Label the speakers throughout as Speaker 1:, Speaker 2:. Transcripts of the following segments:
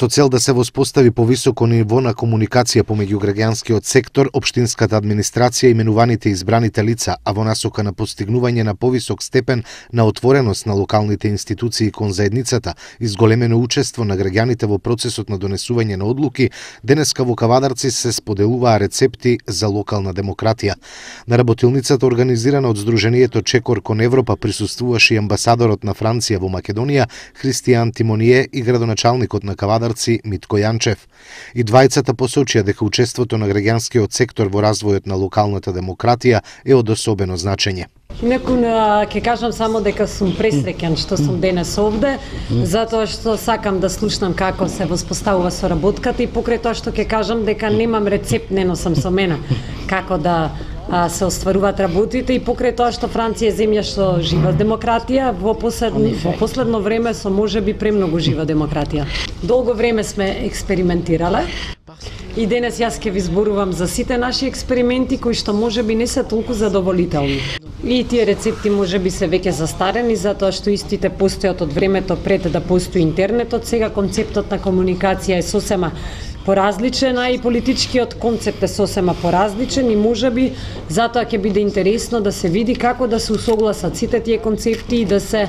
Speaker 1: Со цел да се воспостави повисоко ниво на комуникација помеѓу граѓанскиот сектор, општинската администрација и именуваните избраните лица, а во насока на постигнување на повисок степен на отвореност на локалните институции кон заедницата и зголемено учество на граѓаните во процесот на донесување на одлуки, денеска во Кавадарци се споделуваа рецепти за локална демократија. На работилницата организирана од Сдруженијето Чекор кон Европа присуствуваше и амбасадорот на Франција во Македонија Христијан Тимоние и градоначалникот на Кавадарци Митко Јанчев. И двајцата посочија дека учеството на граѓанскиот сектор во развојот на локалната демократија е од особено значење.
Speaker 2: Инаку ќе кажам само дека сум пресреќен што сум денес овде, затоа што сакам да слушнам како се воспоставува соработката и покрај тоа што ќе кажам дека немам рецепт, не носам со мене како да се остваруваат работите и покрај тоа што Франција е земја што жива демократија, во последно време со можеби премногу жива демократија. Долго време сме експериментирале и денес јас ќе ви зборувам за сите наши експерименти кои што можеби не се толку задоволителни. И тие рецепти можеби се веќе застарени затоа што истите постојат од времето пред да постои интернетот. Сега концептот на комуникација е сосема поразличен, а и политичкиот концепт е сосема поразличен и можеби затоа ќе биде интересно да се види како да се усогласат сите тие концепти и да се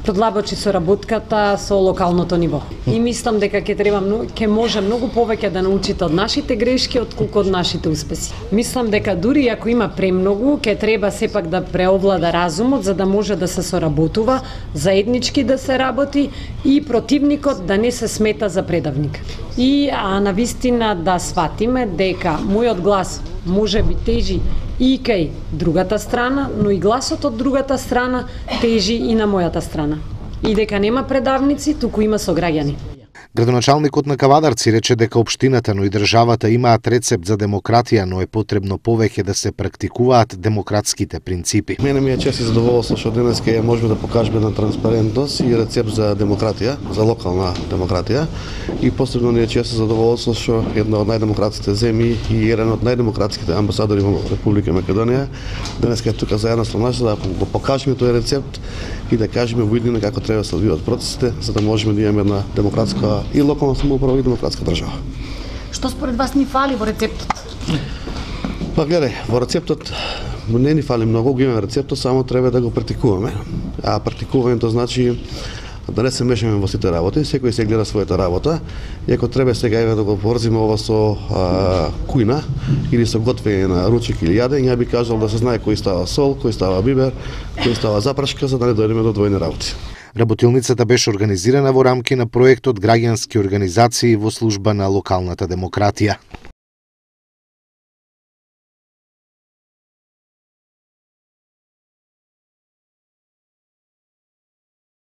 Speaker 2: подлабочи соработката со локалното ниво. И мислам дека ќе може многу повеќе да научите од нашите грешки отколку од нашите успеси. Мислам дека дури ако има премногу, ќе треба сепак да преовлада разумот за да може да се соработува, заеднички да се работи и противникот да не се смета за предавник. И навистина да сватиме дека мојот глас може би тежи и кај другата страна, но и гласот од другата страна тежи и на мојата страна. И дека нема предавници, туку има сограѓани.
Speaker 1: Градоначалникот на Кавадарци рече дека општината, но и државата имаат рецепт за демократија, но е потребно повеќе да се практикуваат демократските принципи.
Speaker 3: Мене ми е чест и задоволство што денеска можеме да покажеме на транспарентност и рецепт за демократија, за локална демократија. И посебно ни е чест и задоволство што една од најдемократските земји и еден од најдемократските амбасадори во Република Македонија денеска е тука заедно со нас да го покажеме тој рецепт и да кажеме во иднина како треба да се одвијат процесите, за да можеме да имаме една демократска и локална самоуправа и демократска држава.
Speaker 4: Што според вас ни фали во рецептот?
Speaker 3: Па гледај, во рецептот не ни фали многу, го имаме рецептот, само треба да го практикуваме. А практикувањето значи да не се мешаме во сите работи, секој се гледа својата работа. И ако треба сега да го поврзиме ова со кујна или со готвење на ручек или јадење, ја би кажал да се знае кој става сол, кој става бибер, кој става запрашка, за да не дојдеме до двојни работи.
Speaker 1: Работилницата беше организирана во рамки на проектот Граѓански организации во служба на локалната демократија.